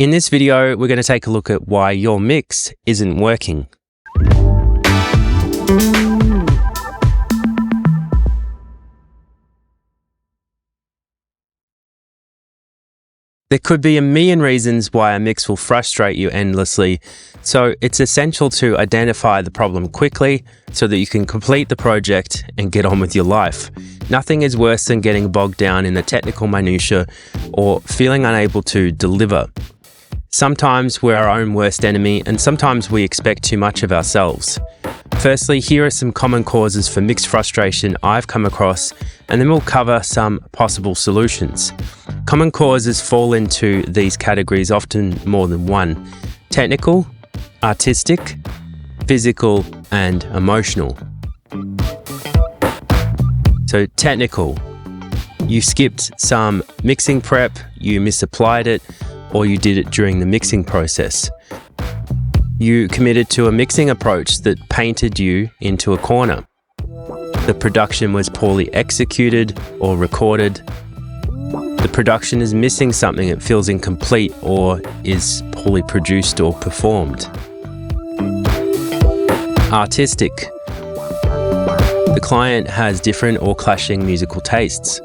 In this video, we're going to take a look at why your mix isn't working. There could be a million reasons why a mix will frustrate you endlessly, so it's essential to identify the problem quickly so that you can complete the project and get on with your life. Nothing is worse than getting bogged down in the technical minutiae or feeling unable to deliver. Sometimes we're our own worst enemy, and sometimes we expect too much of ourselves. Firstly, here are some common causes for mix frustration I've come across, and then we'll cover some possible solutions. Common causes fall into these categories, often more than one: technical, artistic, physical, and emotional. So technical. You skipped some mixing prep, you misapplied it, or you did it during the mixing process. You committed to a mixing approach that painted you into a corner. The production was poorly executed or recorded. The production is missing something, it feels incomplete or is poorly produced or performed. Artistic. The client has different or clashing musical tastes.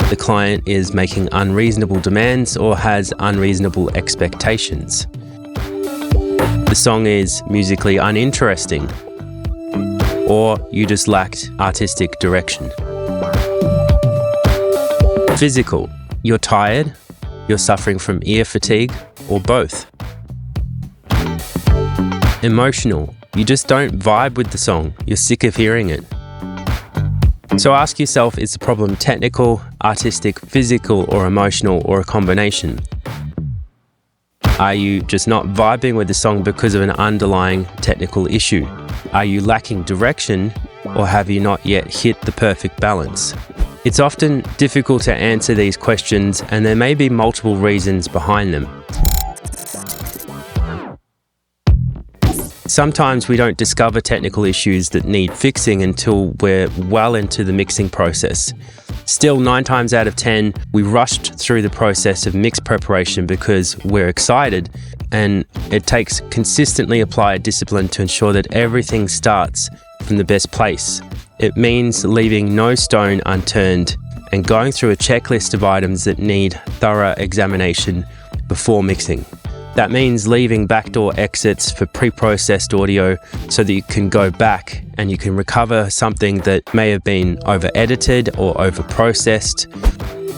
The client is making unreasonable demands or has unreasonable expectations. The song is musically uninteresting, or you just lacked artistic direction. Physical. You're tired, you're suffering from ear fatigue, or both. Emotional. You just don't vibe with the song, you're sick of hearing it. So ask yourself, is the problem technical, artistic, physical, or emotional, or a combination? Are you just not vibing with the song because of an underlying technical issue? Are you lacking direction, or have you not yet hit the perfect balance? It's often difficult to answer these questions, and there may be multiple reasons behind them. Sometimes we don't discover technical issues that need fixing until we're well into the mixing process. Still, 9 times out of 10, we rushed through the process of mix preparation because we're excited, and it takes consistently applied discipline to ensure that everything starts from the best place. It means leaving no stone unturned and going through a checklist of items that need thorough examination before mixing. That means leaving backdoor exits for pre-processed audio so that you can go back and you can recover something that may have been over-edited or over-processed.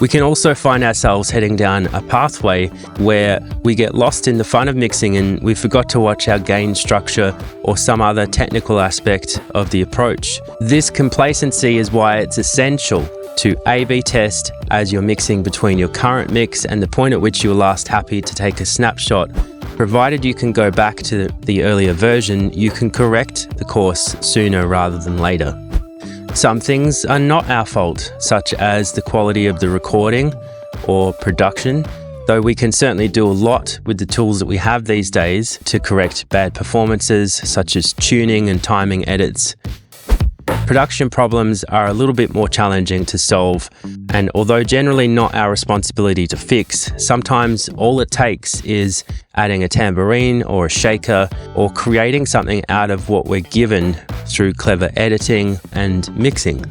We can also find ourselves heading down a pathway where we get lost in the fun of mixing and we forgot to watch our gain structure or some other technical aspect of the approach. This complacency is why it's essential to A/B test as you're mixing between your current mix and the point at which you were last happy to take a snapshot. Provided you can go back to the earlier version, you can correct the course sooner rather than later. Some things are not our fault, such as the quality of the recording or production, though we can certainly do a lot with the tools that we have these days to correct bad performances, such as tuning and timing edits. Production problems are a little bit more challenging to solve, and although generally not our responsibility to fix, sometimes all it takes is adding a tambourine or a shaker or creating something out of what we're given through clever editing and mixing.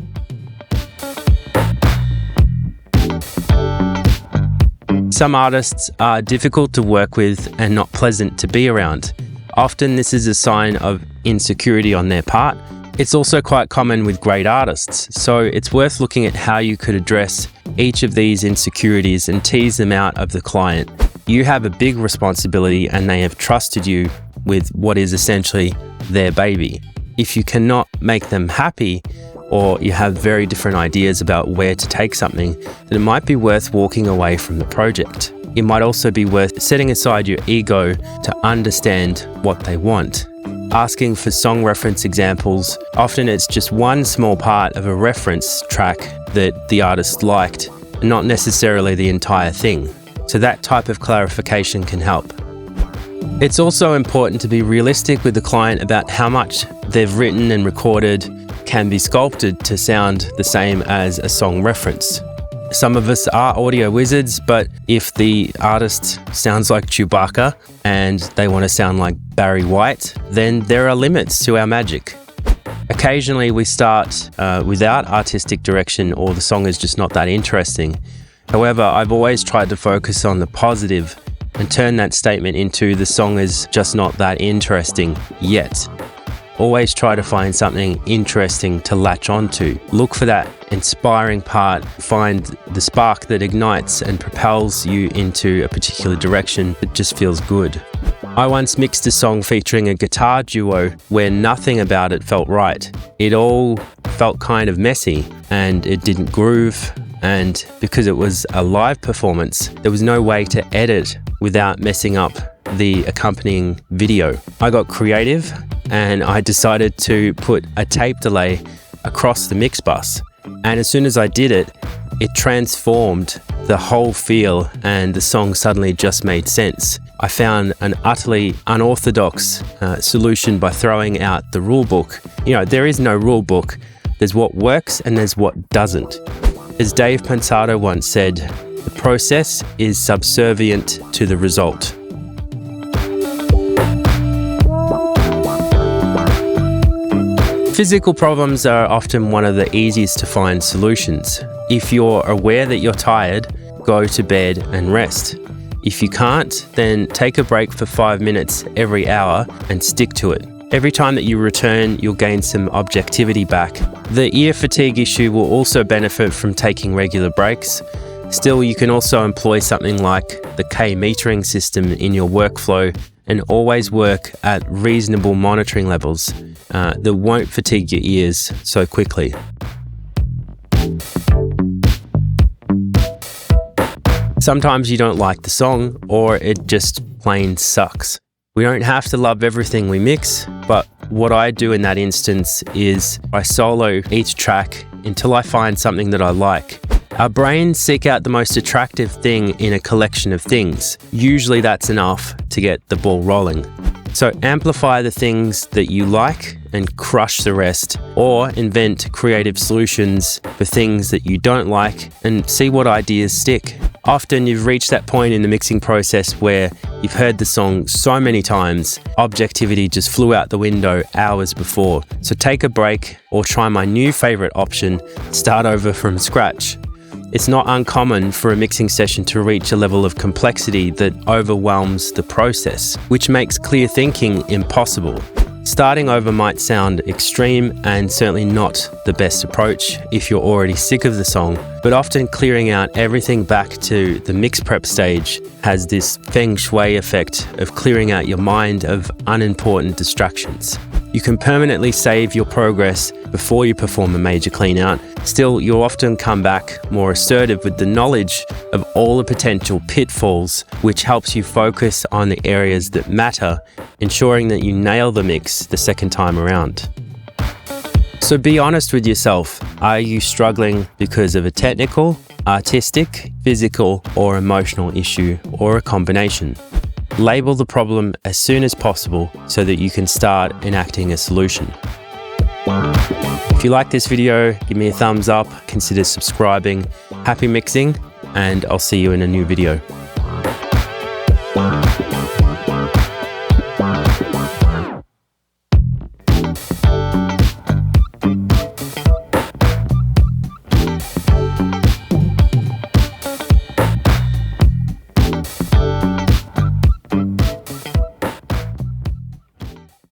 Some artists are difficult to work with and not pleasant to be around. Often this is a sign of insecurity on their part. It's also quite common with great artists, so it's worth looking at how you could address each of these insecurities and tease them out of the client. You have a big responsibility and they have trusted you with what is essentially their baby. If you cannot make them happy, or you have very different ideas about where to take something, then it might be worth walking away from the project. It might also be worth setting aside your ego to understand what they want. Asking for song reference examples, often it's just one small part of a reference track that the artist liked, not necessarily the entire thing. So that type of clarification can help. It's also important to be realistic with the client about how much they've written and recorded can be sculpted to sound the same as a song reference. Some of us are audio wizards, but if the artist sounds like Chewbacca and they want to sound like Barry White, then there are limits to our magic. Occasionally we start without artistic direction, or the song is just not that interesting. However, I've always tried to focus on the positive and turn that statement into the song is just not that interesting yet. Always try to find something interesting to latch onto. Look for that inspiring part, find the spark that ignites and propels you into a particular direction that just feels good. I once mixed a song featuring a guitar duo where nothing about it felt right. It all felt kind of messy and it didn't groove, and because it was a live performance, there was no way to edit without messing up the accompanying video. I got creative and I decided to put a tape delay across the mix bus. And as soon as I did it, it transformed the whole feel and the song suddenly just made sense. I found an utterly unorthodox solution by throwing out the rule book. You know, there is no rule book. There's what works and there's what doesn't. As Dave Pensato once said, the process is subservient to the result. Physical problems are often one of the easiest to find solutions. If you're aware that you're tired, go to bed and rest. If you can't, then take a break for 5 minutes every hour and stick to it. Every time that you return, you'll gain some objectivity back. The ear fatigue issue will also benefit from taking regular breaks. Still, you can also employ something like the K-metering system in your workflow and always work at reasonable monitoring levels that won't fatigue your ears so quickly. Sometimes you don't like the song, or it just plain sucks. We don't have to love everything we mix, but what I do in that instance is I solo each track until I find something that I like. Our brains seek out the most attractive thing in a collection of things. Usually that's enough to get the ball rolling. So amplify the things that you like and crush the rest, or invent creative solutions for things that you don't like and see what ideas stick. Often you've reached that point in the mixing process where you've heard the song so many times, objectivity just flew out the window hours before. So take a break or try my new favorite option, start over from scratch. It's not uncommon for a mixing session to reach a level of complexity that overwhelms the process, which makes clear thinking impossible. Starting over might sound extreme and certainly not the best approach if you're already sick of the song, but often clearing out everything back to the mix prep stage has this feng shui effect of clearing out your mind of unimportant distractions. You can permanently save your progress before you perform a major clean out. Still, you'll often come back more assertive with the knowledge of all the potential pitfalls, which helps you focus on the areas that matter, ensuring that you nail the mix the second time around. So be honest with yourself. Are you struggling because of a technical, artistic, physical, or emotional issue, or a combination? Label the problem as soon as possible so that you can start enacting a solution. If you like this video, give me a thumbs up, consider subscribing. Happy mixing, and I'll see you in a new video.